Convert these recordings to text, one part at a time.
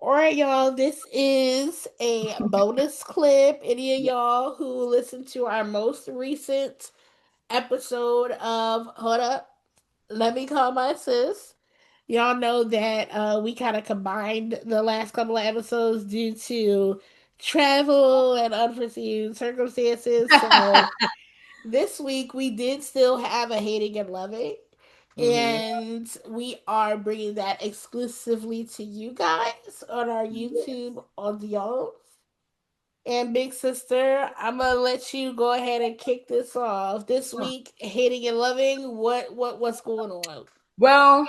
All right, y'all. This is a bonus clip. Any of Yeah. y'all who listened to our most recent episode of Hold Up, Let Me Call My Sis. Y'all know that we kind of combined the last couple of episodes due to travel and unforeseen circumstances. So this week we did still have a hating and loving. hmm And we are bringing that exclusively to you guys on our YouTube audience. And big sister, I'm gonna let you go ahead and kick this off. This week, hating and loving. What's going on? Well,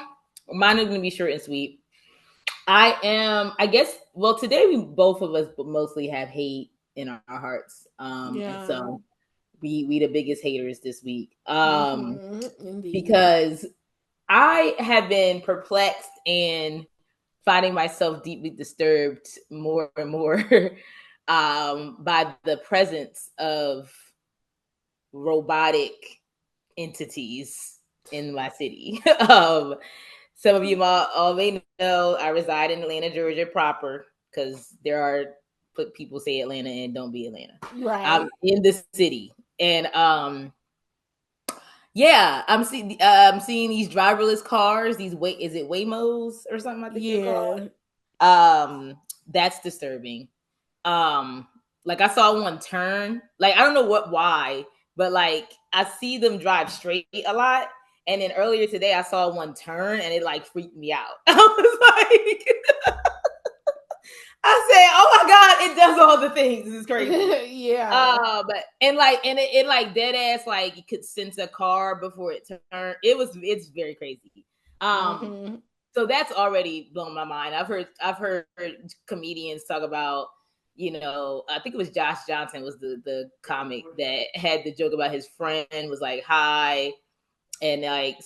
mine is going to be short and sweet. I guess, well, today we both of us mostly have hate in our hearts. And Yeah. so we the biggest haters this week. Indeed. Because I have been perplexed and finding myself deeply disturbed more and more by the presence of robotic entities in my city. Some of you all may know I reside in Atlanta, Georgia proper, because there are people say Atlanta and don't be Atlanta. I'm Right. in the city, and yeah, I'm seeing these driverless cars. These is it Waymos or something? I think they're called. Yeah. That's disturbing. Um, like I saw one turn. Like I don't know why, but like I see them drive straight a lot. And then earlier today, I saw one turn, and it like freaked me out. I was like, I said, "Oh my god, it does all the things. This is crazy." Yeah. But and it like dead ass like you could sense a car before it turned. It's very crazy. Um, Mm-hmm. so that's already blown my mind. I've heard comedians talk about, I think it was Josh Johnson was the comic that had the joke about his friend was like hi, and like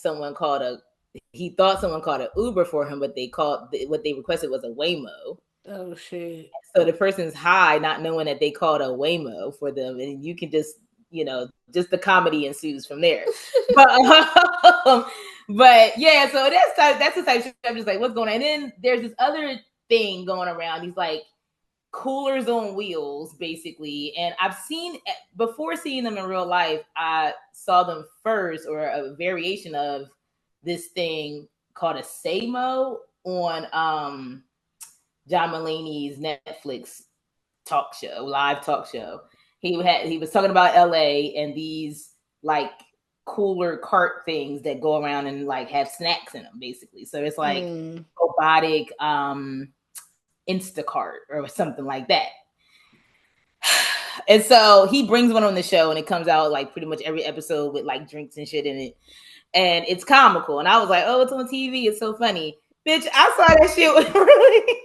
he thought someone called an Uber for him, but what they requested was a Waymo. Oh shit. So the person's high, not knowing that they called a Waymo for them, and you can just the comedy ensues from there. But but yeah, so that's the type of shit I'm just like, what's going on? And then there's this other thing going around. These like coolers on wheels, basically. And I've seen before seeing them in real life, I saw them first, or a variation of this thing called a Samo on John Mulaney's Netflix live talk show. He was talking about LA and these like cooler cart things that go around and like have snacks in them, basically. So it's like Mm. robotic Instacart or something like that. And so he brings one on the show, and it comes out like pretty much every episode with like drinks and shit in it, and it's comical. And I was like, oh, it's on TV, it's so funny. Bitch, I saw that shit was really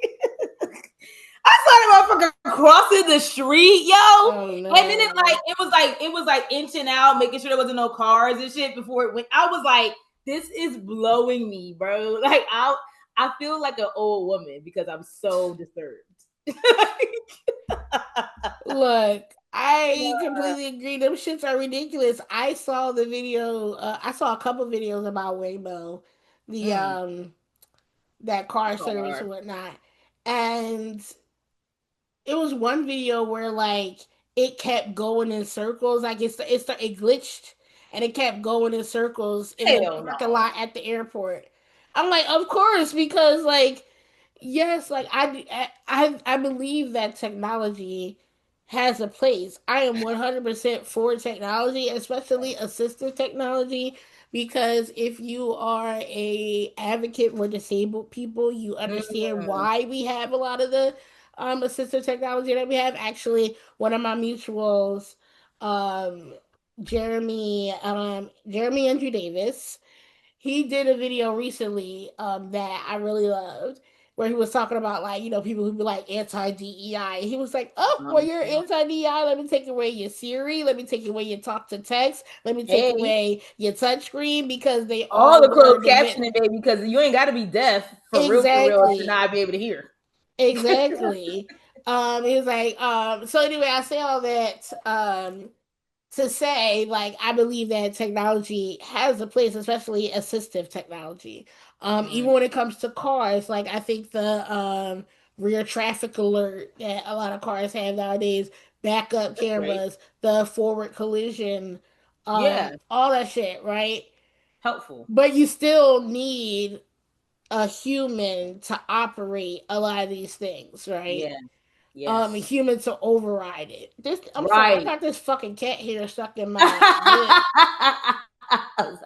I saw that motherfucker crossing the street, yo. Oh And then no. it was like inching out, making sure there wasn't no cars and shit before it went. I was like, this is blowing me, bro. Like I feel like an old woman because I'm so disturbed. Look, I completely agree. Them shits are ridiculous. I saw the video. I saw a couple videos about Waymo, the Mm, that car service and car. whatnot, and it was one video where like it kept going in circles. Like it glitched and it kept going in circles in the Hell parking no. lot at the airport. I'm like, of course, because like yes, like I believe that technology has a place. I am 100% for technology, especially assistive technology, because if you are a advocate for disabled people, you understand Mm, why we have a lot of the assistive technology that we have. Actually, one of my mutuals, um, Jeremy Andrew Davis, he did a video recently that I really loved where he was talking about like people who be like anti DEI. He was like, "Oh, well, you're anti DEI. Let me take away your Siri. Let me take away your talk to text. Let me take hey, away your touchsring because they all all the were closed the captioning, baby, because you ain't got to be deaf for real, to exactly, not be able to hear. exactly." He was like, So anyway, I say all that to say, like, I believe that technology has a place, especially assistive technology. Mm, Even when it comes to cars, like I think the rear traffic alert that a lot of cars have nowadays, backup That's great. cameras, the forward collision, Yeah, all that shit, right? helpful. But you still need a human to operate a lot of these things, right? Yeah. A Yes. human to override it. This, I'm sorry, I Right. got this fucking cat hair stuck in my lip.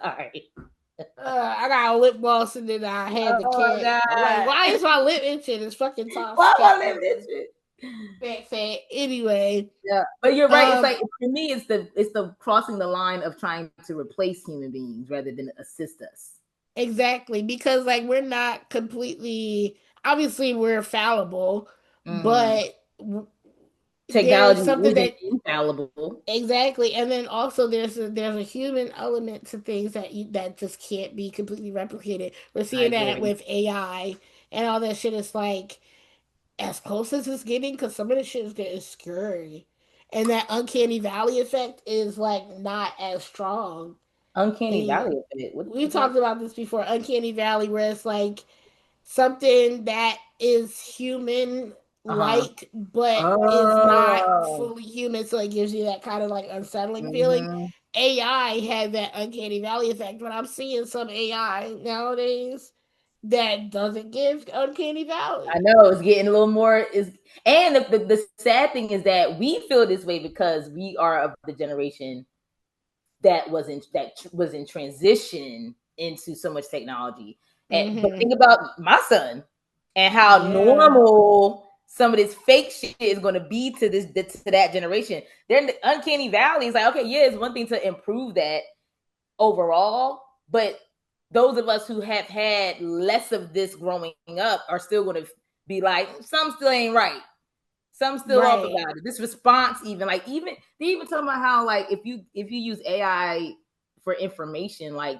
Sorry. I got a lip gloss and then I had the Oh cat. I'm like, God. why is my lip itching? It's fucking Tosh Why am cat I living hair. this shit? Fat. Anyway, Yeah, but you're right. It's um, like for me, it's the crossing the line of trying to replace human beings rather than assist us. exactly, because like we're not completely. Obviously, we're fallible, Hmm. but there's Technology something isn't that infallible. exactly, and then also there's a human element to things that just can't be completely replicated. We're I seeing that agree. with AI and all that shit. Is like as close as it's getting because some of the shit is getting scary, and that uncanny valley effect is like not as strong Uncanny anymore. Valley of it. What We the fuck? talked about this before, uncanny valley, where it's like something that is human Uh huh. like but is not Oh. fully human, so it gives you that kind of like unsettling feeling. Hmm. AI had that uncanny valley effect, but I'm seeing some AI nowadays that doesn't give uncanny I valley. know it's getting a little more. Is and the sad thing is that we feel this way because we are of the generation that was in transition into so much technology. But Mm-hmm. think about my son and how Yeah. normal some of this fake shit is going to be to that generation. They're in the uncanny valley. It's like, okay, yeah, it's one thing to improve that overall, but those of us who have had less of this growing up are still going to be like, some still ain't right. Some still off Right. about it. This response, even they even talking about how like if you use AI for information, like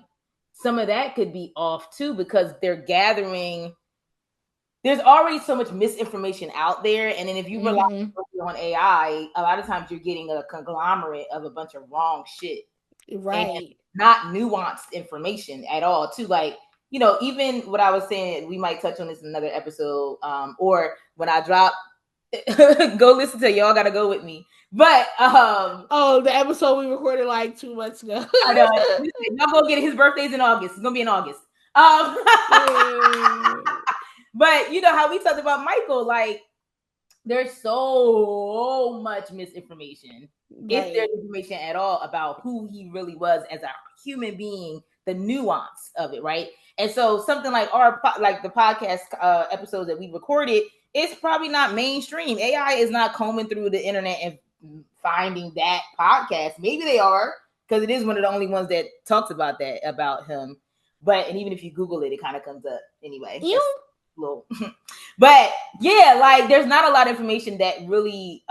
some of that could be off too because they're gathering. There's already so much misinformation out there, and then if you rely Mm-hmm. on AI, a lot of times you're getting a conglomerate of a bunch of wrong shit and Right. not nuanced information at all. Too like even what I was saying, we might touch on this in another episode, or when I drop go listen to y'all gotta go with me. But Oh, the episode we recorded like 2 months ago. I know y'all go get his birthday's in August. It's gonna be in August. Um Mm, but you know how we talked about Michael, like there's so much misinformation. If there's right. information at all about who he really was as a human being, the nuance of it, right? And so something like like the podcast episodes that we recorded, it's probably not mainstream. AI is not combing through the internet and finding that podcast. Maybe they are because it is one of the only ones that talks about that about him. But and even if you Google it, it kind of comes up anyway. You That's a little but yeah, like there's not a lot of information that really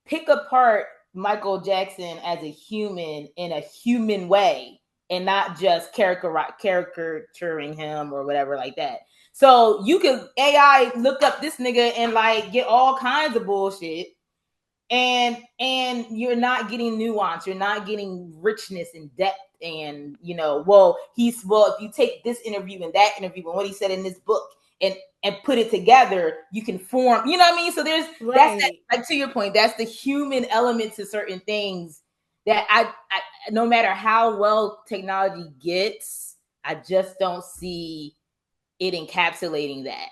pick apart Michael Jackson as a human in a human way and not just caricaturing him or whatever like that. So you can AI look up this nigga and like get all kinds of bullshit and you're not getting nuance, you're not getting richness and depth and if you take this interview and that interview and what he said in this book and put it together, you can form, you know what I mean? So that's that, right. like to your point, that's the human element to certain things that I no matter how well technology gets, I just don't see it encapsulating that.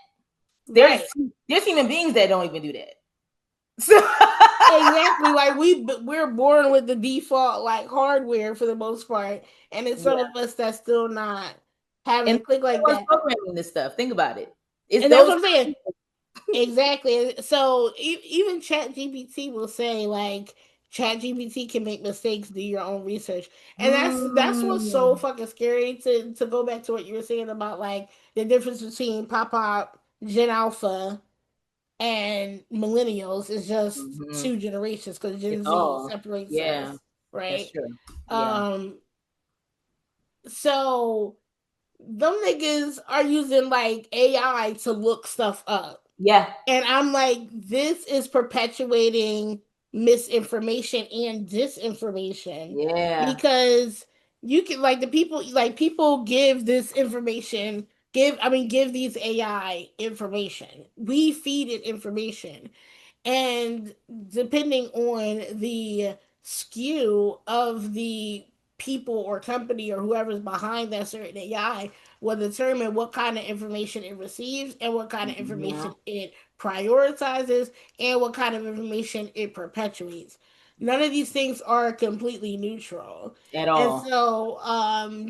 there's Right. there's human beings that don't even do that. So Exactly. Like we're born with the default like hardware for the most part, and it's some yeah. of us that's still not having And to click the like ones that. programming this stuff. Think about it. It's And that's those what I'm kind of saying. people. Exactly. So even Chat GPT will say like Chat GPT can make mistakes, do your own research. And that's what's so Mm, fucking scary to go back to what you were saying about like the difference between Pop Pop, Gen Alpha, and millennials is just hmm. 2 generations because Gen Z Oh, separates yeah, us, that's right? true. Yeah, Um, so them niggas are using like AI to look stuff up. yeah, And I'm like, this is perpetuating misinformation and disinformation yeah. because you can like the people like people give this information give these AI information. We feed it information. And depending on the skew of the people or company or whoever's behind that certain AI will determine what kind of information it receives and what kind of Mhm. information it prioritizes and what kind of information it perpetuates. None of these things are completely neutral. At And all. so,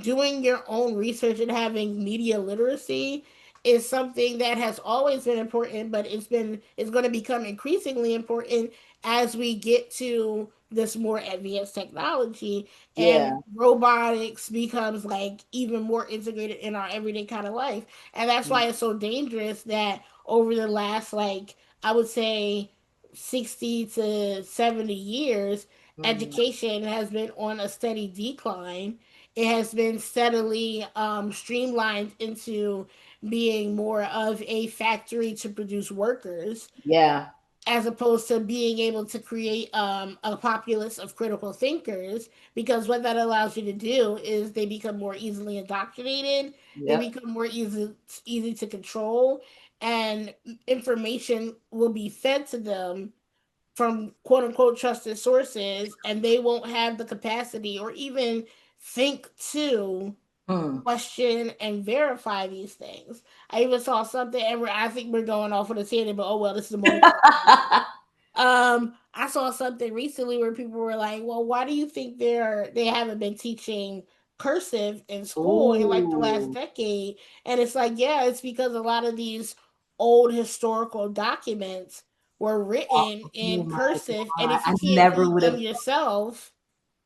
doing your own research and having media literacy is something that has always been important, but it's going to become increasingly important as we get to this more advanced technology Yeah. and robotics becomes like even more integrated in our everyday kind of life. And that's why it's so dangerous that over the last like I would say 60 to 70 years, Mm. education has been on a steady decline. It has been steadily streamlined into being more of a factory to produce workers Yeah. as opposed to being able to create a populace of critical thinkers, because what that allows you to do is they become more easily indoctrinated, they Yep. become more easy to control, and information will be fed to them from quote unquote trusted sources, and they won't have the capacity or even think to Mm. question and verify these things. I even saw something, and I think we're going off on a tangent, but oh well, this is the moment for a tangent. I saw something recently where people were like, "Well, why do you think they haven't been teaching cursive in school in like the last Ooh. decade?" And it's like, yeah, it's because a lot of these old historical documents were written Oh in my cursive, and God. if you I can't never read would them have. yourself,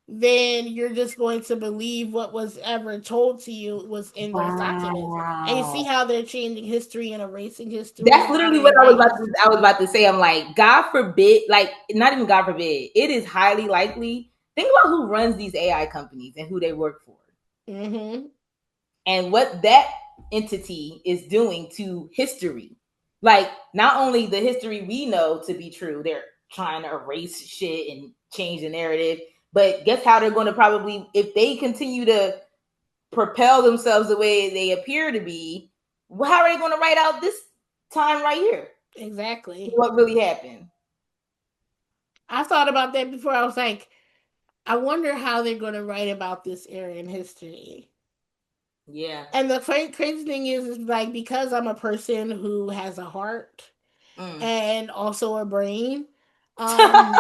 then you're just going to believe what was ever told to you was in those documents. And you see Wow. how they're changing history and erasing history That's and how literally they what I was write about to. history. I was about to say. I'm like, God forbid, like, not even God forbid. It is highly likely. Think about who runs these AI companies and who they work for, Mm-hmm. and what that entity is doing to history. Like, not only the history we know to be true, they're trying to erase shit and change the narrative. But guess how they're going to probably, if they continue to propel themselves the way they appear to be, how are they going to write out this time right here? Exactly. What really happened? I thought about that before. I was like, I wonder how they're going to write about this era in history. Yeah. And the crazy thing is like because I'm a person who has a heart Mm. and also a brain, um,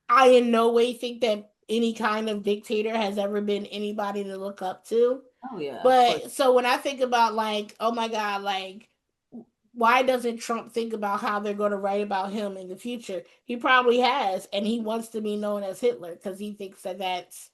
I in no way think that any kind of dictator has ever been anybody to look up to. Oh yeah, of course. But so when I think about like, oh my God, like why doesn't Trump think about how they're going to write about him in the future? He probably has, and he wants to be known as Hitler because he thinks that that's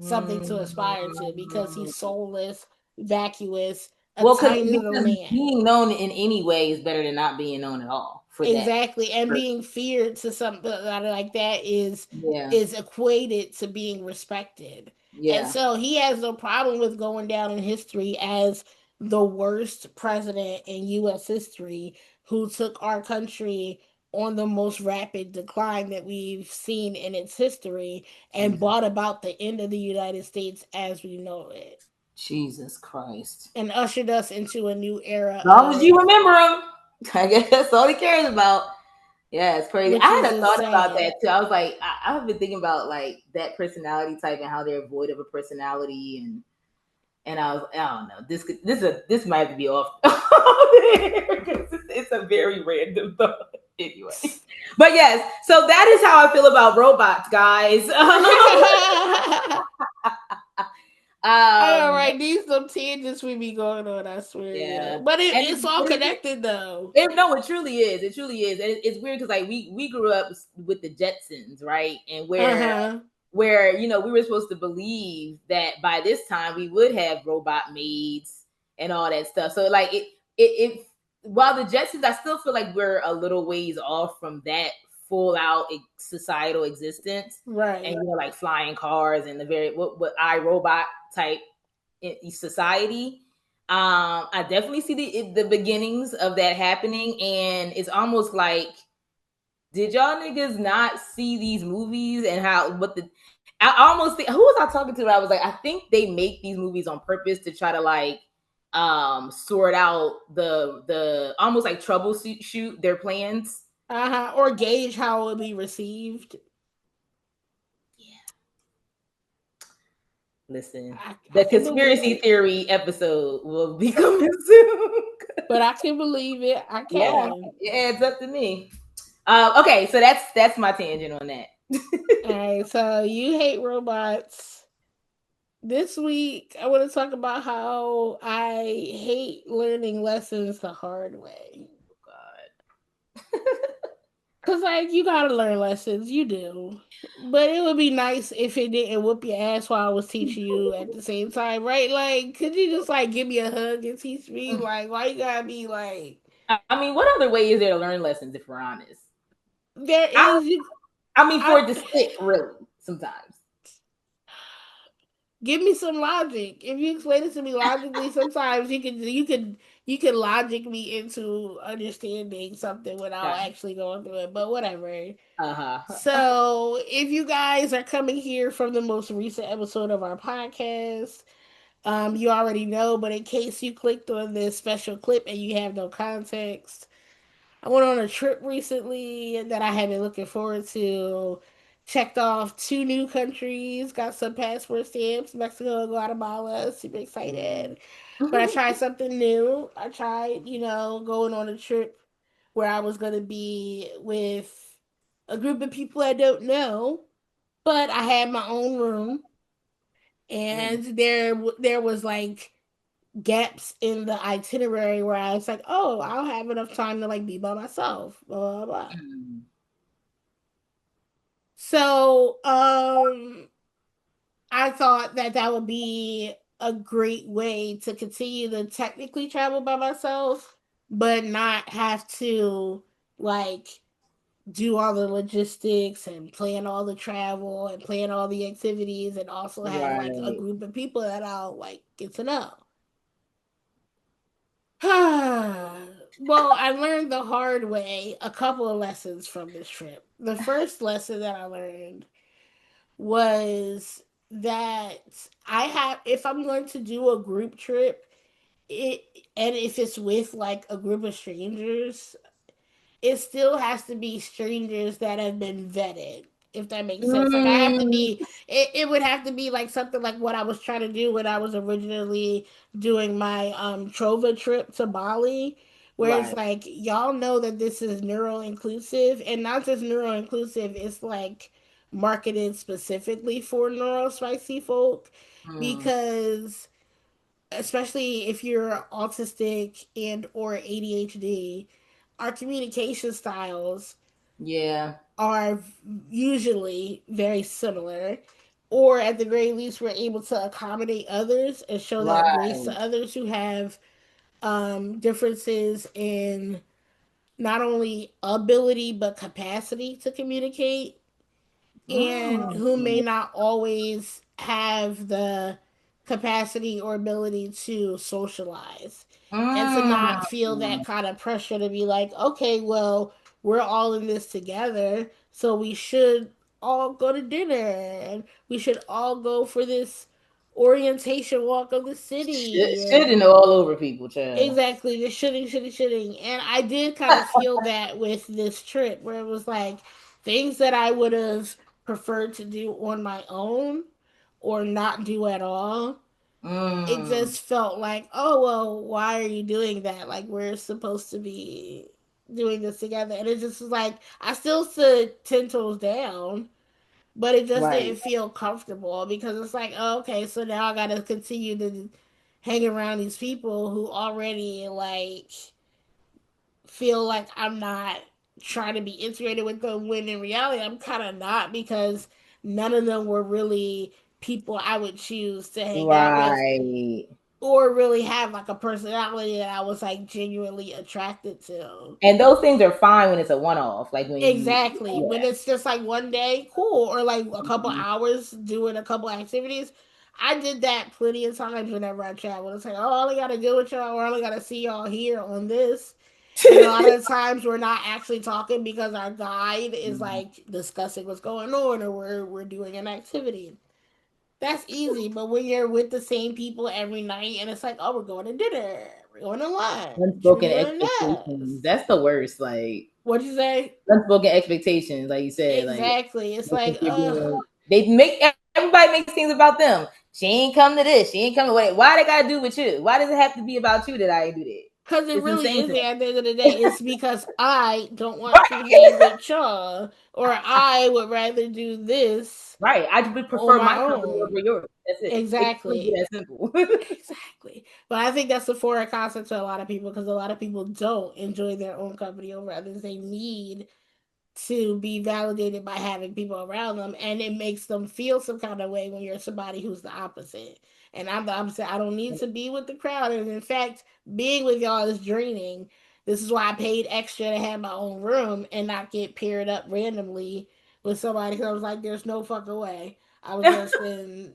something to aspire to because Mm. he's soulless, vacuous, a Well, tiny little because man. being known in any way is better than not being known at all for that Exactly, and person. being feared to something like that Yeah. is equated to being respected. And Yeah. so he has no problem with going down in history as the worst president in US history who took our country on the most rapid decline that we've seen in its history and Jesus. brought about the end of the United States as we know it Jesus Christ. and ushered us into a new era As long as you of remember him, I guess that's all he cares about. Yeah, it's crazy. I which is had a thought about insane. that too. I was like, I've been thinking about like that personality type and how they're void of a personality, and I was, I don't know, this might have to be off. It's a very random thought anyway. But yes, so that is how I feel about robots, guys. I know, um, right? These some tangents we be going on, I swear, yeah, yo. But and it's all connected though. no, it truly is. It truly is, and it's weird because like we grew up with the Jetsons, right? And Uh-huh. where we were supposed to believe that by this time we would have robot maids and all that stuff. So like it while the Jetsons, I still feel like we're a little ways off from that full out societal existence, and Right. like flying cars and the very what iRobot type society. I definitely see the beginnings of that happening, and it's almost like, did y'all niggas not see these movies and how what the I almost think, who was I talking to? I was like, I think they make these movies on purpose to try to like sort out the almost like troubleshoot their plans. Or gauge how it will be received. Yeah. Listen, I the can believe conspiracy it. theory episode will be coming soon. But I can believe it. I Yeah, can. it adds up to me. Okay, so that's my tangent on that. All right. So you hate robots. This week, I want to talk about how I hate learning lessons the hard way. God. Cause like you gotta learn lessons, you do. But it would be nice if it didn't whoop your ass while I was teaching you at the same time, right? Like, could you just like give me a hug and teach me? Like, why you gotta be like? I mean, what other way is there to learn lessons if we're honest? There I is you. I mean, for I it to stick, really, sometimes. give me some logic. If you explain it to me logically, sometimes you can logic me into understanding something without Okay. actually going through it. But whatever. Uh-huh. So, if you guys are coming here from the most recent episode of our podcast, you already know, but in case you clicked on this special clip and you have no context, I went on a trip recently that I have been looking forward to. Checked off two new countries, got some passport stamps, Mexico and Guatemala. Super excited. But I tried something new. I tried, going on a trip where I was going to be with a group of people I don't know, but I had my own room, Mm. and there was like gaps in the itinerary where I was like, oh, I'll have enough time to like be by myself, blah blah blah. Mm. So, I thought that that would be a great way to continue to technically travel by myself, but not have to like do all the logistics and plan all the travel and plan all the activities and also have like a Right. group of people that I'll like get to know. Well, I learned the hard way a couple of lessons from this trip. The first lesson that I learned was that I have if I'm going to do a group trip, it and if it's with like a group of strangers, it still has to be strangers that have been vetted, if that makes sense. Like I have to Mm. be it would have to be like something like what I was trying to do when I was originally doing my Trova trip to Bali, where it's Right. like y'all know that this is neuro inclusive, and not just neuro inclusive, it's like marketed specifically for neuro spicy folk, Mm. because especially if you're autistic and or ADHD, our communication styles Yeah. are usually very similar, or at the very least we're able to accommodate others and show that grace Right. to others who have differences in not only ability but capacity to communicate, and who may Mm. not always have the capacity or ability to socialize, and to not feel that Mm. kind of pressure to be like, okay, well, we're all in this together, so we should all go to dinner and we should all go for this orientation walk of the city and Shouldn't all over people, child. exactly, just shitting. And I did kind of feel that with this trip, where it was like things that I would have preferred to do on my own or not do at all. It Mm. just felt like, oh, well, why are you doing that? Like, we're supposed to be doing this together. And it just was like, I still stood 10 toes down, but it just Right. didn't feel comfortable because it's like, oh, okay, so now I got to continue to hang around these people who already like feel like I'm not trying to be integrated with them, when in reality I'm kind of not, because none of them were really people I would choose to hang out with Right. or really have like a personality that I was like genuinely attracted to. And those things are fine when it's a one off. Like when you, Exactly. When yeah. it's just like one day, cool, or like a couple Mhm. hours doing a couple activities. I did that plenty of times whenever I traveled. It's like, oh, I only got to deal with y'all, or I only got to see y'all here on this. And a lot of the times we're not actually talking because our guide is like discussing what's going on, or we're doing an activity. That's easy, but when you're with the same people every night and it's like, oh, we're going to dinner, we're going to lunch, we're Unspoken doing expectations. this. That's the worst. Like What'd you say? unspoken expectations, like you said, like Exactly. It's I think like, you're doing. They make everybody makes things about them. She ain't come to this. She ain't come to what? Why they gotta do with you? Why does it have to be about you that I ain't do that? because it It's really insane to isn't me. at the end of the day. It's because I don't want to hang Right. with y'all, or I would rather do this Right. I would on prefer my my company over own. yours. That's it. It can be Exactly. that simple. Exactly. But I think that's the foreign concept to a lot of people because a lot of people don't enjoy their own company over others. They need to be validated by having people around them, and it makes them feel some kind of way when you're somebody who's the opposite. And I'm the opposite. I don't need to be with the crowd, and in fact, being with y'all is draining. This is why I paid extra to have my own room and not get paired up randomly with somebody because I was like, there's no fucking way. I was gonna spend,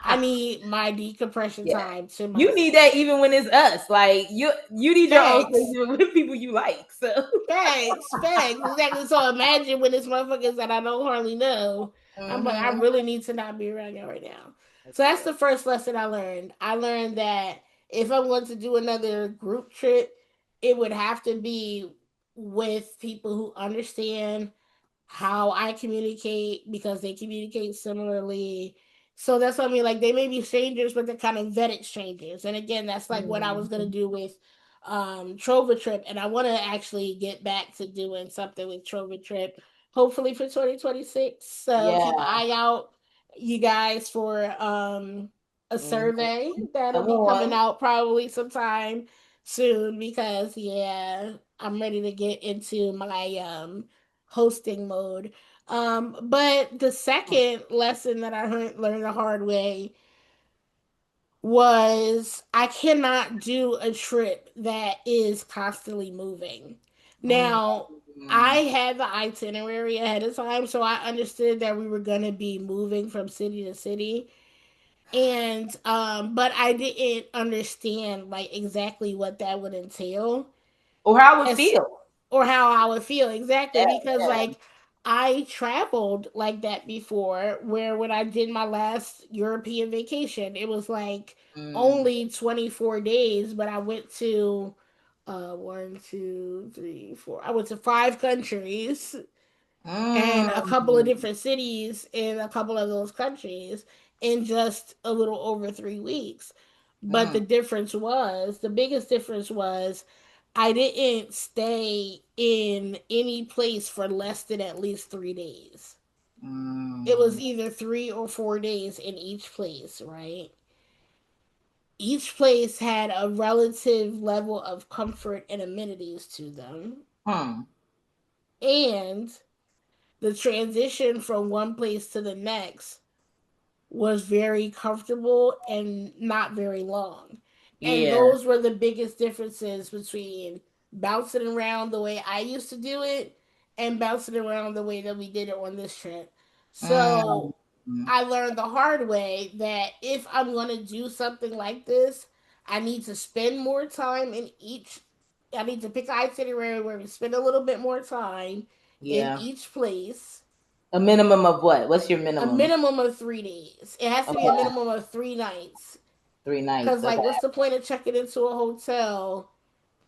I need my decompression Yeah. time to You need myself. that even when it's us. Like you need your own space Facts. even with people you like. So Facts, facts, exactly. So imagine when it's motherfuckers that I don't hardly know. I'm like, I hmm really need to not be around y'all right now. that's So that's real. the first lesson I learned. I learned that if I want to do another group trip, it would have to be with people who understand how I communicate because they communicate similarly. So that's what I mean. Like they may be strangers, but they're kind of vetted strangers. And again, that's like what I was gonna Mhm. do with Trova Trip, and I want to actually get back to doing something with Trova Trip, hopefully for 2026. So keep an Yeah. eye out, you guys, for a Mhm. survey that'll Come be coming on. out probably sometime soon because yeah, I'm ready to get into my hosting mode. But the second lesson that I learned the hard way was I cannot do a trip that is constantly moving. Now, I Mm. had the itinerary ahead of time, so I understood that we were going to be moving from city to city. And but I didn't understand like exactly what that would entail Or how it would as feel. or how I would feel exactly Yeah, because yeah. like I traveled like that before where when I did my last European vacation it was like Mm. only 24 days but I went to one, two, three, four. I went to 5 countries and a couple of Mm. different cities in a couple of those countries in just a little over 3 weeks. But Mm. the biggest difference was I didn't stay in any place for less than at least 3 days. It was Mm. either 3 or 4 days in each place, right? Each place had a relative level of comfort and amenities to them. Hmm. And the transition from one place to the next was very comfortable and not very long. And Yeah. those were the biggest differences between bouncing around the way I used to do it and bouncing around the way that we did it on this trip. Mm. So I learned the hard way that if I'm going to do something like this, I need to spend more time in each. I need to pick an itinerary where we spend a little bit more time in Yeah. each place, A minimum of what? What's your a minimum? minimum of 3 days. It has to be a Okay. minimum of 3 nights. 3 nights. Cause like, Okay. what's the point of checking into a hotel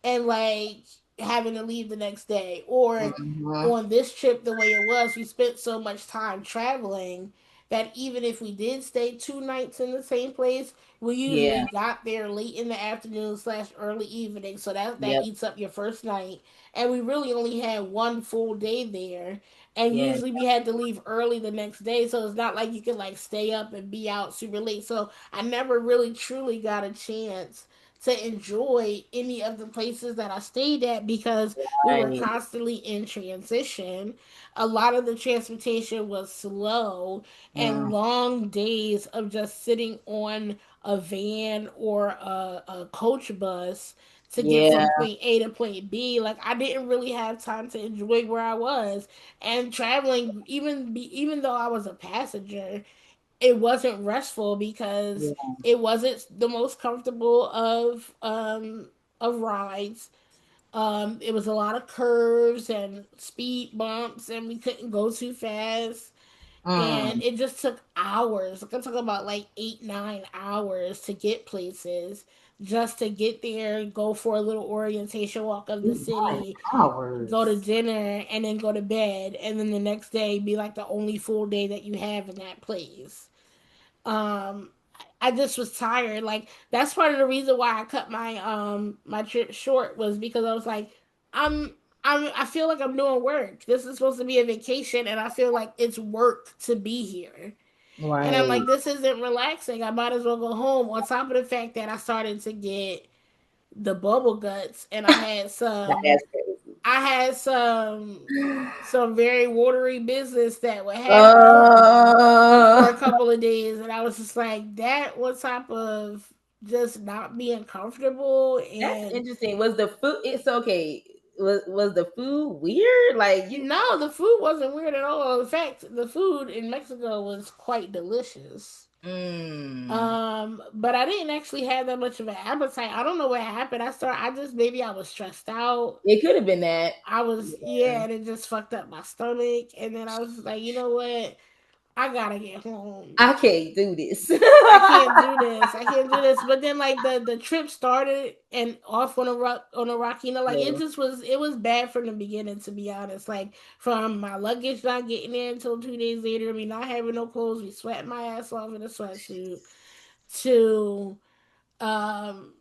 and like having to leave the next day? Or Mm-hmm. on this trip, the way it was, we spent so much time traveling that even if we did stay 2 nights in the same place, we Yeah. usually got there late in the afternoon slash early evening. So that Yep. eats up your first night, and we really only had one full day there. And Yeah. usually we had to leave early the next day, so it's not like you could like stay up and be out super late. So I never really truly got a chance to enjoy any of the places that I stayed at because we were Right. constantly in transition. A lot of the transportation was slow and Mm. long days of just sitting on a van or a coach bus to get Yeah. from point A to point B. Like I didn't really have time to enjoy where I was and traveling. Even though I was a passenger, it wasn't restful because Yeah. it wasn't the most comfortable of rides. It was a lot of curves and speed bumps, and we couldn't go too fast. And Mm. it just took hours. Like I'm talking about like 8, 9 hours to get places, just to get there, go for a little orientation walk of the 9 city, go to hours. dinner, and then go to bed, and then the next day be like the only full day that you have in that place. Um, I just was tired. Like that's part of the reason why I cut my trip short, was because I was like, I'm I feel like I'm doing work. This is supposed to be a vacation, and I feel like it's work to be here. And I'm Right. like, this isn't relaxing. I might as well go home. On top of the fact that I started to get the bubble guts, and That's crazy. I had some very watery business that would happen for a Uh, couple of days, and I was just like, that on top of just not being comfortable. that's And interesting. Was the food? It's okay. Was the food weird? Like you? no, the food wasn't weird at all. In fact, the food in Mexico was quite delicious. Mm, But I didn't actually have that much of an appetite. I don't know what happened. I just, maybe I was stressed out. it could have been that. I was, Yeah. yeah, and it just fucked up my stomach. And then I was like, you know what? I gotta get home. I can't do this. I can't do this. I can't do this. But then like the trip started and off on a rock, like Yeah. it was bad from the beginning, to be honest. Like from my luggage not getting there until 2 days later, me not having no clothes, me sweating my ass off in a sweatsuit, to um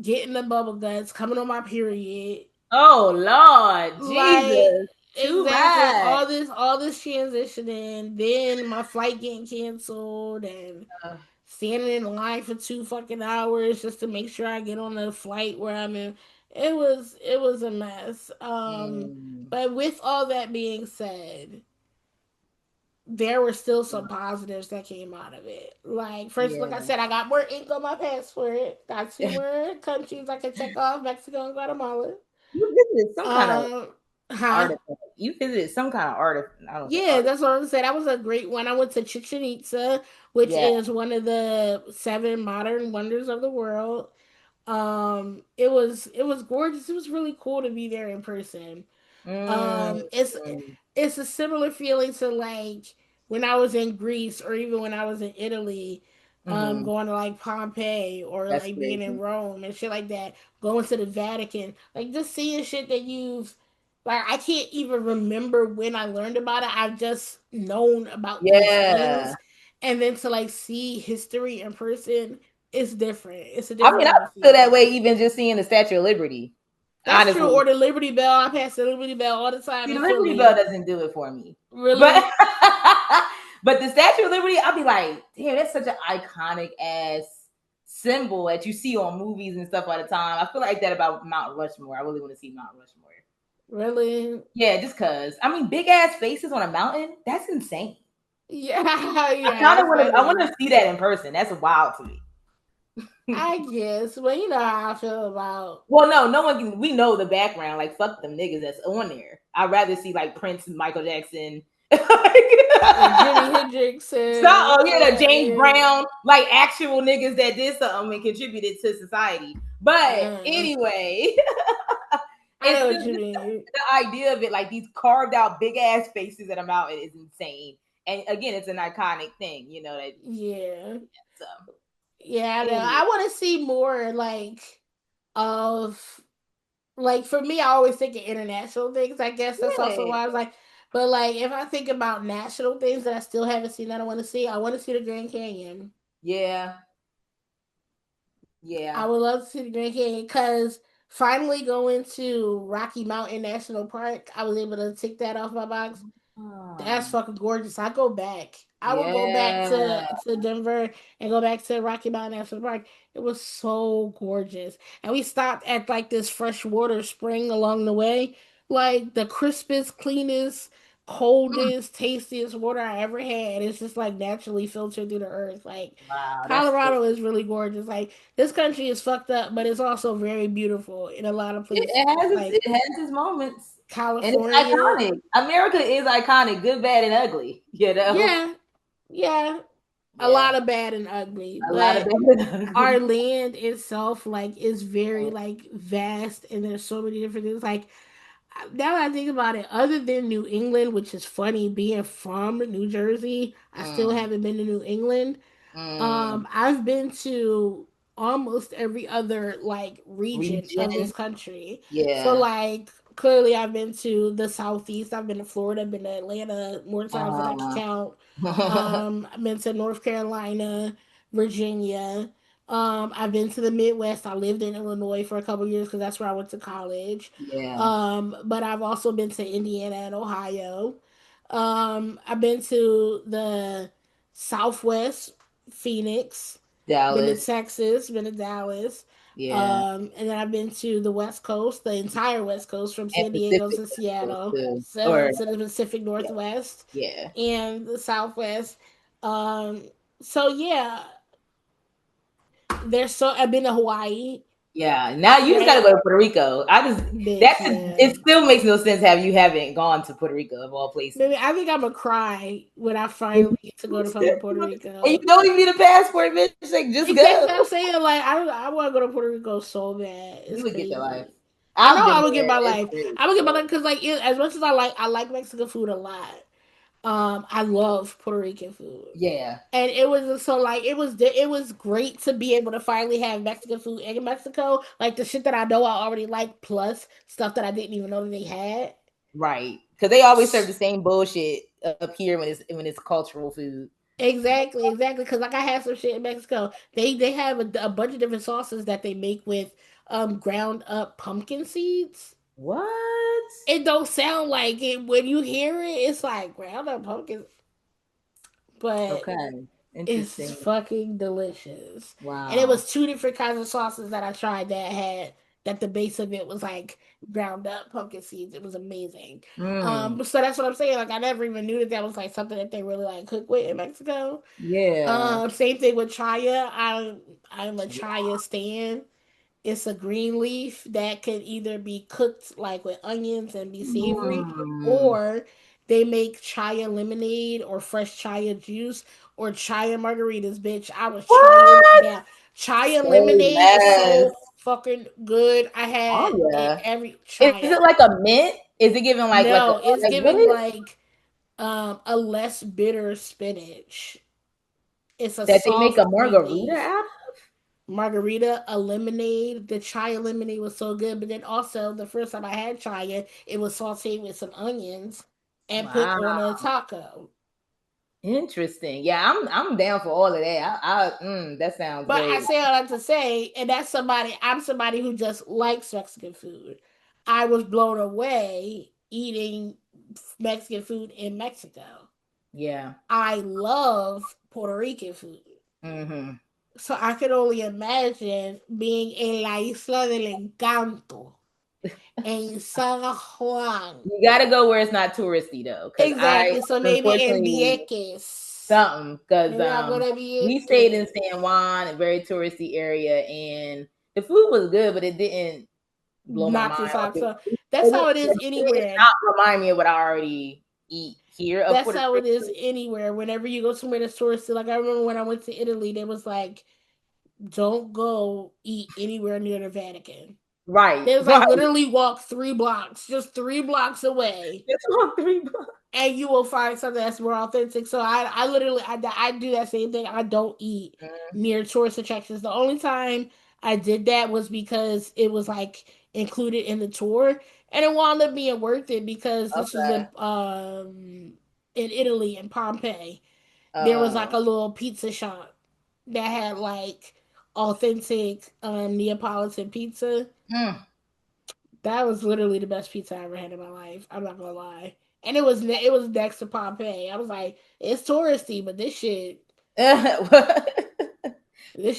getting the bubble guts, coming on my period. Oh Lord, Like Jesus, too exactly, bad. all this transitioning, then my flight getting canceled, and Uh, standing in line for 2 fucking hours just to make sure I get on the flight where I'm in. It was a mess. mm, But with all that being said, there were still some positives that came out of it. Like first, like I yeah. said, I got more ink on my passport. Got two more countries I can check off: Mexico and Guatemala. You visited some kind of Um, huh? artifact. You visited some kind of artifact. I don't say Yeah, artifact. that's what I was saying. That was a great one. I went to Chichen Itza, which Yeah. is one of the seven modern wonders of the world. It was gorgeous. It was really cool to be there in person. Mm, um it's mm, it's a similar feeling to like when I was in Greece, or even when I was in Italy, mm-hmm. going to like Pompeii, or That's like being in crazy. Rome and shit like that, going to the Vatican, like just seeing shit that you've, like, I can't even remember when I learned about it. I've just known about these Yeah. things, and then to like see history in person, it's different. It's a I different mean, I type of feel that feeling. way even just seeing the Statue of Liberty. That's true. Honestly, Or the Liberty Bell. I pass the Liberty Bell all the time see, the in Liberty Bell Philly. doesn't do it for me. But Really? but the Statue of Liberty, I'll be like, damn, that's such an iconic ass symbol that you see on movies and stuff all the time. I feel like that about Mount Rushmore. I really want to see Mount Rushmore. Really? Yeah, just cause. I mean, big ass faces on a mountain, that's insane. Yeah, I yeah, kind of it's want to. I want funny. to see that in person. That's wild to me. I guess. Well, you know how I feel about Well, no, no one can. We know the background. Like, fuck them niggas that's on there. I'd rather see like Prince and Michael Jackson. Jimi Hendrix So, and oh yeah, the James yeah. Brown, like actual niggas that did something and contributed to society. But Uh, anyway, I it's know what just you mean. the idea of it, like these carved out big ass faces at a mountain, is insane. And again, it's an iconic thing, you know that. Yeah. So Yeah, I know. anyway, I want to see more of like, for me, I always think of international things. I guess that's also yeah, why I was like, but like if I think about national things that I still haven't seen that I want to see, I want to see the Grand Canyon. yeah, yeah. I would love to see the Grand Canyon, because finally going to Rocky Mountain National Park, I was able to tick that off my box. That's Um, fucking gorgeous. I go back. I will go back yeah. to Denver and go back to Rocky Mountain National Park. It was so gorgeous. And we stopped at like this freshwater spring along the way. Like the crispest, cleanest, Mm. coldest, tastiest water I ever had. It's just like naturally filtered through the earth. Like Wow, that's cool. Colorado is really gorgeous. Like this country is fucked up, but it's also very beautiful in a lot of It places. has its, Like it has its moments, and it's California. iconic. America is iconic, good, bad, and ugly. You know, Yeah. Yeah. A yeah, lot of bad and ugly, a lot of but bad and our ugly. land itself like is very like vast, and there's so many different things. Like Now that I think about it, other than New England, which is funny, being from New Jersey, I still Mm, haven't been to New England. mm, I've been to almost every other like region of region. this country. So Yeah. like clearly I've been to the southeast. I've been to Florida, I've been to Atlanta more times than I can Uh, count. I've been to North Carolina, Virginia. I've been to the Midwest. I lived in Illinois for a couple years because that's where I went to college. yeah. But I've also been to Indiana and Ohio. I've been to the Southwest, Phoenix, been to Dallas. Texas, been to Dallas, Yeah. and then I've been to the West Coast, the entire West Coast, from And San Diego Pacific to West Coast Seattle, too. so Or to the Pacific yeah. Northwest Yeah. and the Southwest. Um, so yeah, there's so I've been to Hawaii, Yeah. Now you just gotta right? go to Puerto Rico. Bitch, it yeah. still makes no sense how you haven't gone to Puerto Rico of all Maybe places. I think I'm gonna cry when I And finally get to go to fucking Puerto you Rico. don't even need a passport, bitch. Like just go. Exactly, I'm saying like I want to go to Puerto Rico so bad. It's You would get your life. crazy. I know I've been I would get there. my It's life. great. I would get my life because as much as I like Mexican food a lot. I love Puerto Rican food. Yeah. And it was so like it was great to be able to finally have Mexican food in Mexico, like the shit that I know I already like, plus stuff that I didn't even know that they had. Right. Because they always serve the same bullshit up here when it's cultural food. Exactly, exactly. Because like I had some shit in Mexico. They have a bunch of different sauces that they make with ground up pumpkin seeds. What? It don't sound like it when you hear it. It's like ground up pumpkin, but Okay. it's Interesting. fucking delicious. And it Wow. was two different kinds of sauces that I tried that the base of it was like ground up pumpkin seeds. It was amazing. Mm. So that's what I'm saying. Like I never even knew that was like something that they really like cook with in Mexico. Yeah. Same thing with chaya. I'm a chaya stan. It's a green leaf that can either be cooked like with onions and be savory, Mm. or they make chaya lemonade or fresh chaya juice or chaya margaritas. Bitch, I was trying What? that. Chaya Say lemonade is less. so fucking good. I Oh had it yeah. every Is chaya. it like a mint? Is it giving like a No, it's like what giving is like a less bitter spinach. It's a that they make a soft green margarita leaf out margarita, a lemonade. The chaya lemonade was so good, but then also the first time I had chaya, it was sauteed with some onions of? and put Wow. on a taco. Interesting. Yeah, I'm down for all of that. That sounds But I great. say all that to say, and that's somebody. I'm somebody who just likes Mexican food. I was blown away eating Mexican food in Mexico. Yeah. I love Puerto Rican food. Mm-hmm. So I could only imagine being en la isla del encanto in San Juan. You got to go where it's not touristy though, because I Exactly. So maybe in unfortunately Vieques. something because Maybe I'll go to we stayed in Vieques. San Juan, a very touristy area, and the food was good, but it didn't blow my Knock mind. your socks off. It That's how didn't, it is it did anywhere. not remind me of what I already eat here of That's Puerto how it is Rico. anywhere. Whenever you go somewhere that's touristy, like I remember when I went to Italy, they was like, "Don't go eat anywhere near the Vatican." Right, They was like, right. literally walk 3 blocks, just 3 blocks away, It's on 3 bucks. and you will find something that's more authentic. So I literally I do that same thing. I don't eat near tourist attractions. The only time I did that was because it was like included in the tour, and it wound up being worth it because this was Okay. in Italy in Pompeii. There was like Oh. a little pizza shop that had like authentic Neapolitan pizza. Mm. That was literally the best pizza I ever had in my life. I'm not gonna lie. And it was next to Pompeii. I was like, it's touristy, but this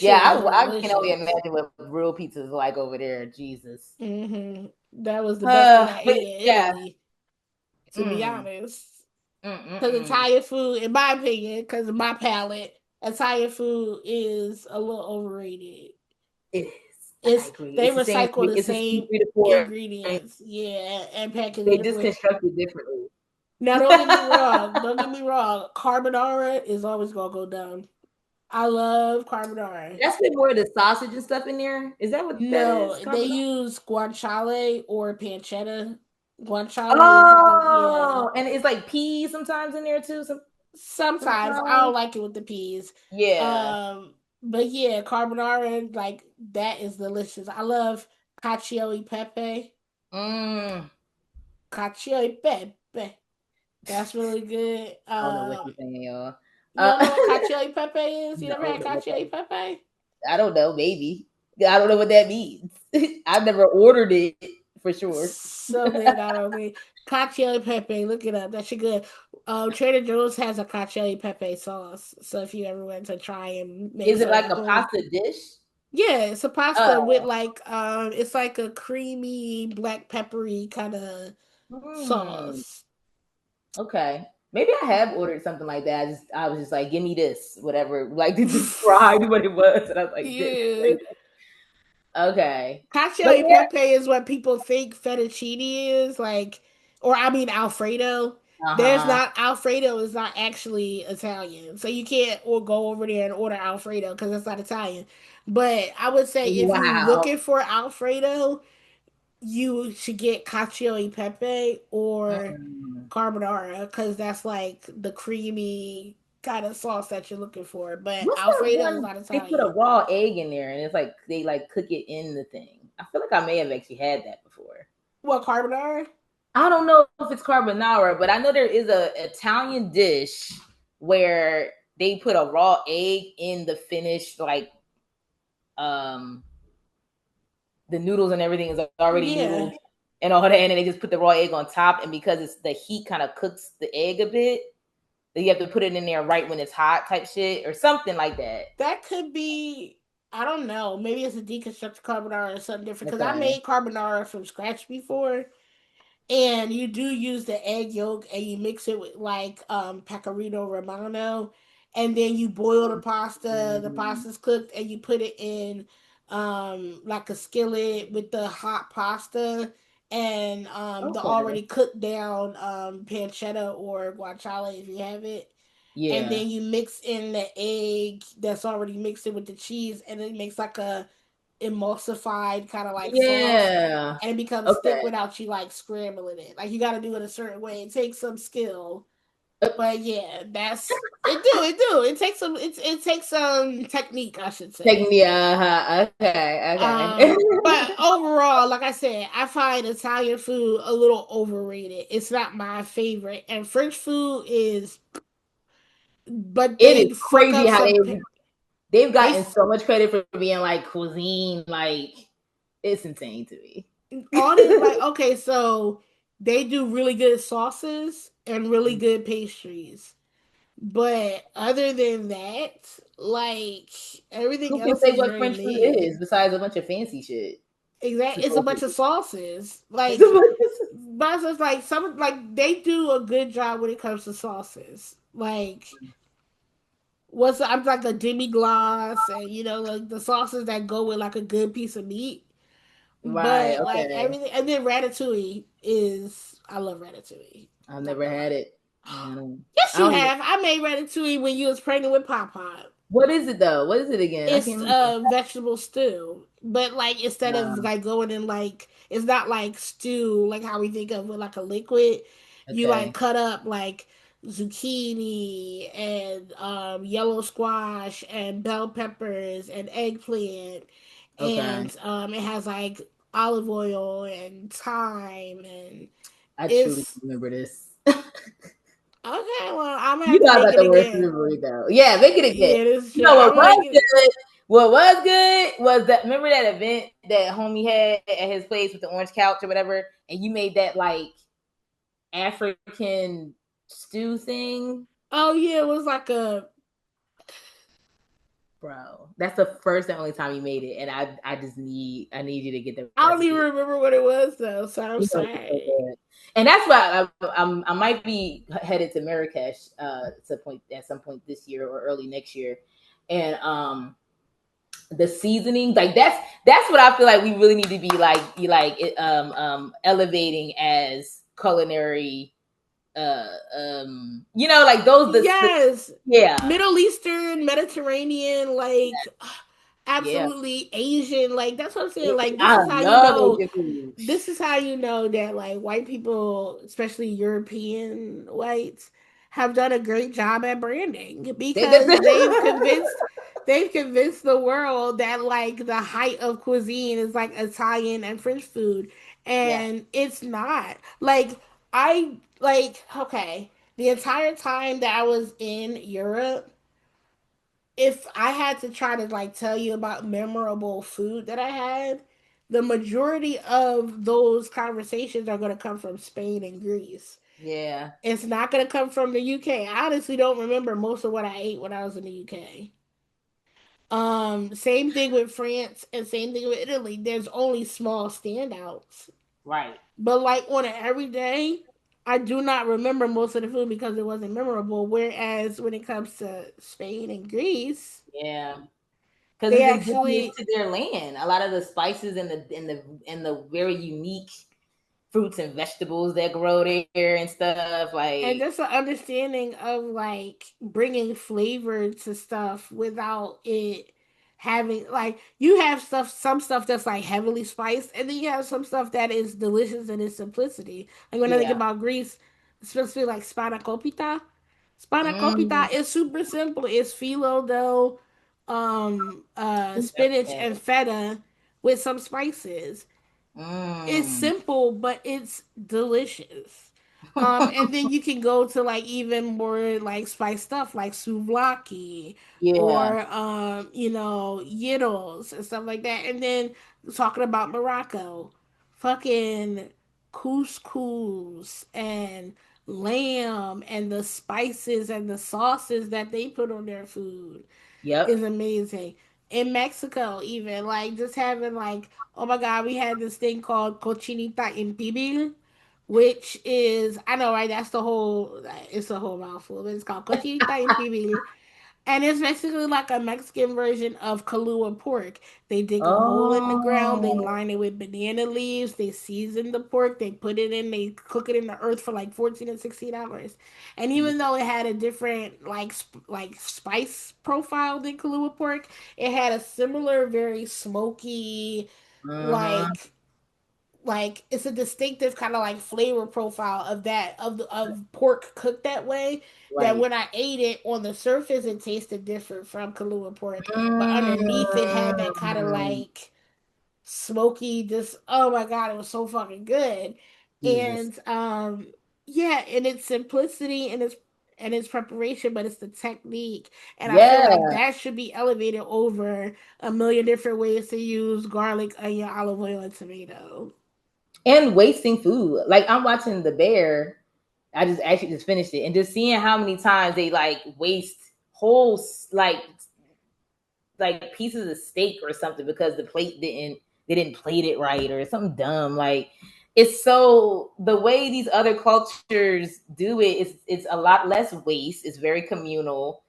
Yeah, shit was I can only delicious. imagine what real pizza is like over there. Jesus. That was the best thing I But ate in yeah. Italy, to be Mm. honest. Because Mm-mm-mm. Italian food, in my opinion, because of my palate, Italian food is a little overrated. It is. I It's agree. they It's the same. recycle the It's the same same 3 to 4. ingredients, yeah, and package They it just different. construct it differently. Now, don't get me wrong. Don't get me wrong. Carbonara is always gonna go down. I love carbonara. That's been more of the sausage and stuff in there. Is that what that is? No, they Carbonara? use guanciale or pancetta. Guanciale is a good, yeah. Oh, and it's like peas sometimes in there too. Sometimes I Sometimes. don't like it with the peas. Yeah. Um, but yeah, carbonara, like that is delicious. I love cacio e pepe. Mm. Cacio e pepe. That's really good. I don't know what you're saying, y'all. You Uh, don't know what cacio e pepe is? You no, never I don't had know what cacio e that. pepe? I don't know. Maybe I don't know what that means. I've never ordered it for sure. So good, I don't think. Cacio e pepe, look it up. That should good. Trader Joe's has a cacio e pepe sauce. So if you ever went to try and make Is it like some a home, pasta dish? yeah, it's a pasta with Oh. like it's like a creamy black peppery kind of Hmm. sauce. Okay. Maybe I have ordered something like that. I was just like, give me this, whatever, like to describe what it was, and I was like, this. Yeah. Okay. Cacio But e pepe is what people think fettuccine is, like, or I mean Alfredo. yeah. There's Uh-huh. not Alfredo is not actually Italian, so you can't or go over there and order Alfredo because it's not Italian. But I would say if you Wow. looking for Alfredo, you should get cacio e pepe or Mm. carbonara because that's like the creamy kind of sauce that you're looking for. But What's that Alfredo is one? not They put a Italian. raw egg in there, and it's like they like cook it in the thing. I feel like I may have actually had that before. What carbonara? I don't know if it's carbonara, but I know there is a Italian dish where they put a raw egg in the finished like um the noodles and everything is already Yeah, noodled and all that, and then they just put the raw egg on top, and because it's the heat kind of cooks the egg a bit, then you have to put it in there right when it's hot type shit or something like that. that could be. I don't know. Maybe it's a deconstructed carbonara or something different. Because I Okay. made carbonara from scratch before, and you do use the egg yolk and you mix it with like pecorino romano, and then you boil the Mm, pasta's cooked, and you put it in like a skillet with the hot pasta and the okay. already cooked down pancetta or guanciale if you have it, and Yeah. then you mix in the egg that's already mixed in with the cheese, and it makes like a emulsified kind of like sauce, Yeah. and it becomes thick Okay. without you like scrambling it. Like you got to do it a certain way. It takes some skill, but yeah, that's it. It takes some. It takes some technique, I should Take say. me. Okay. Okay. But overall, like I said, I find Italian food a little overrated. It's not my favorite, and French food is, but It is they fuck crazy up how some. they've They gotten so much credit for being like cuisine. Like it's insane to me. all this like okay, so they do really good sauces and really good pastries. But other than that, like everything Who can else say is what very French food mid. is besides a bunch of fancy shit? Exactly, it's a bunch of Supposedly. sauces. Like, but it's like some like they do a good job when it comes to sauces. Like, what's I'm like a demi glace, and you know, like the sauces that go with like a good piece of meat. Right. But like Okay. everything, and then ratatouille is I love ratatouille. I've Not never gonna had lie. it. Yes, I you don't even. have. I made ratatouille when you was pregnant with Papa. What is it though? What is it again? I It's can't remember. vegetable stew, but like instead of No. like going in like it's not like stew like how we think of with like a liquid. You like Okay. cut up like zucchini and yellow squash and bell peppers and eggplant, Okay. and it has like olive oil and thyme, and I truly it's remember this. okay. Well, I'm gonna You have to know I make got it the worst again. memory though. Yeah, make it again. Yeah, this is You true. know I'm what gonna make was it. good? What was good was that remember that event that homie had at his place with the orange couch or whatever, and you made that like African stew thing, Oh yeah, it was like a bro. That's the first and only time you made it, and I need you to get the I don't even recipe. remember what it was though, so I'm You know it's so sorry. good. And that's why I might be headed to Marrakesh at some point this year or early next year, and the seasoning like that's what I feel like we really need to be elevating as culinary you know like those Yes, yeah Middle Eastern, Mediterranean, like Yeah. absolutely Asian. Like that's what I'm saying. Like this I is how you love know. Asian food. This is how you know that like white people, especially European whites, have done a great job at branding because they've convinced the world that like the height of cuisine is like Italian and French food, Yeah. and it's not. Like I like okay, the entire time that I was in Europe, if I had to try to like tell you about memorable food that I had, the majority of those conversations are going to come from Spain and Greece. Yeah. It's not going to come from the UK. I honestly don't remember most of what I ate when I was in the UK. Same thing with France and same thing with Italy. There's only small standouts. Right. But like on an everyday, I do not remember most of the food because it wasn't memorable. Whereas when it comes to Spain and Greece, Yeah. Because they it's indigenous actually to their land. A lot of the spices and the very unique fruits and vegetables that grow there and stuff. and Like, just an understanding of like bringing flavor to stuff without it having like you have some stuff that's like heavily spiced and then you have some stuff that is delicious in its simplicity. Like when I think yeah. about Greece, especially like spanakopita Mm, is super simple. It's phyllo dough, spinach okay. and feta with some spices. It's Mm. simple, but it's delicious. And then you can go to like even more like spice stuff like souvlaki Yeah. or yiddles and stuff like that. And then talking about Morocco, fucking couscous and lamb and the spices and the sauces that they put on their food is Yep. amazing. In Mexico, even like just having like, oh my god, we had this thing called cochinita en pibil, which is I know right. That's the whole. It's a whole mouthful, but it's called cochinita en pibil, and it's basically like a Mexican version of Kahlua pork. They dig a hole in the ground, they Oh. line it with banana leaves, they season the pork, they put it in, they cook it in the earth for like 14 and 16 hours. And even though it had a different like spice profile than Kahlua pork, it had a similar, very smoky, Uh-huh. like it's a distinctive kind of like flavor profile of that of pork cooked that way that Right. when I ate it on the surface it tasted different from Kahlua pork, but underneath it had that kind of Mm. like smoky just oh my god it was so fucking good. Jesus. And yeah, in its simplicity and its preparation, but it's the technique, and I feel like Yeah. that should be elevated over a million different ways to use garlic, onion, olive oil, and tomato. And wasting food. Like I'm watching The Bear. I just actually just finished it and just seeing how many times they like waste whole like pieces of steak or something because the plate didn't they didn't plate it right or something dumb. Like it's so the way these other cultures do it is it's a lot less waste. It's very communal.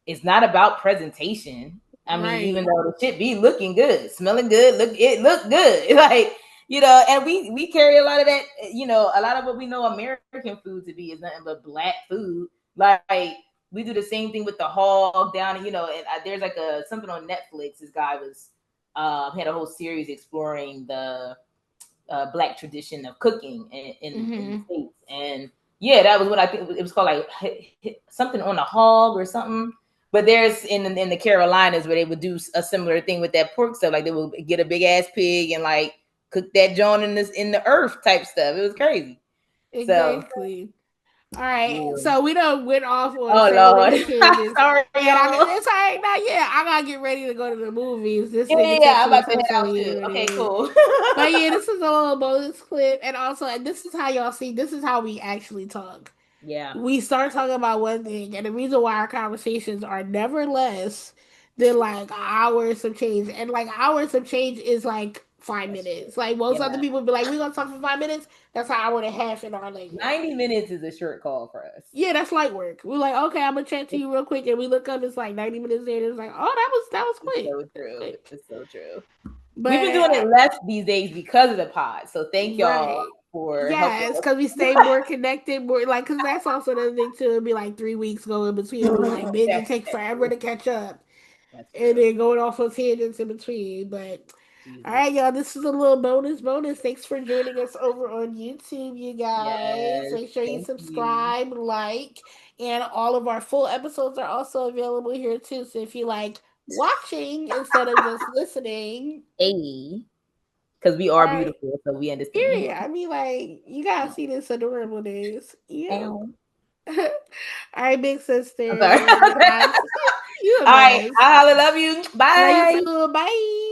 It's not about presentation. I mean, even Right. though the shit be looking good, smelling good, look good. Like, and we carry a lot of that, a lot of what we know American food to be is nothing but black food. Like we do the same thing with the hog down, and there's like a something on Netflix. This guy was had a whole series exploring the black tradition of cooking in the Mm-hmm. states, and yeah, that was what I think it was called, like something on a hog or something. But there's in the Carolinas where they would do a similar thing with that pork stuff. Like they would get a big ass pig and like cook that joint in the earth type stuff. It was crazy. So Exactly. All right. yeah. So we done went off on Oh several Lord, different tangents. sorry And y'all. it's all right now. Yeah, I gotta get ready to go to the movies. This Yeah, nigga yeah, I'm texted me about to telling head me out he too. ready to Okay, leave. cool. But yeah, this is a little bonus clip, and also and this is how y'all see. This is how we actually talk. Yeah, We start talking about one thing, and the reason why our conversations are never less than like hours of change, and like hours of change is like 5 minutes. Like most other yeah. people be like, "We gonna talk for 5 minutes." That's an hour and a half in our 90 language. minutes is a short call for us. Yeah, that's light work. We're like, okay, I'm gonna chat to you real quick, and we look up. It's like 90 minutes later. It's like, oh, that was It's quick. so That's true. quick. It's so true. We've been But doing it less these days because of the pod. So thank y'all right, for helping yeah, it's because we stay more connected, more like because that's also the thing too. It'd be like 3 weeks going between. We like, bitch, us. it takes forever to catch up. That's and true. then going off on tangents in between. But all Jesus. right, y'all, this is a little bonus. Thanks for joining us over on YouTube, you guys. Yes. Make sure you Thank you. subscribe, like, and all of our full episodes are also available here too. So if you like watching instead of just listening, Hey. Because we all are right, beautiful, so we understand. period. I mean, like, you gotta see this adorableness. Yep. Ow. All right, big I'm sorry. sister. You a All right. mess. I love you. Love you Bye. too. Bye.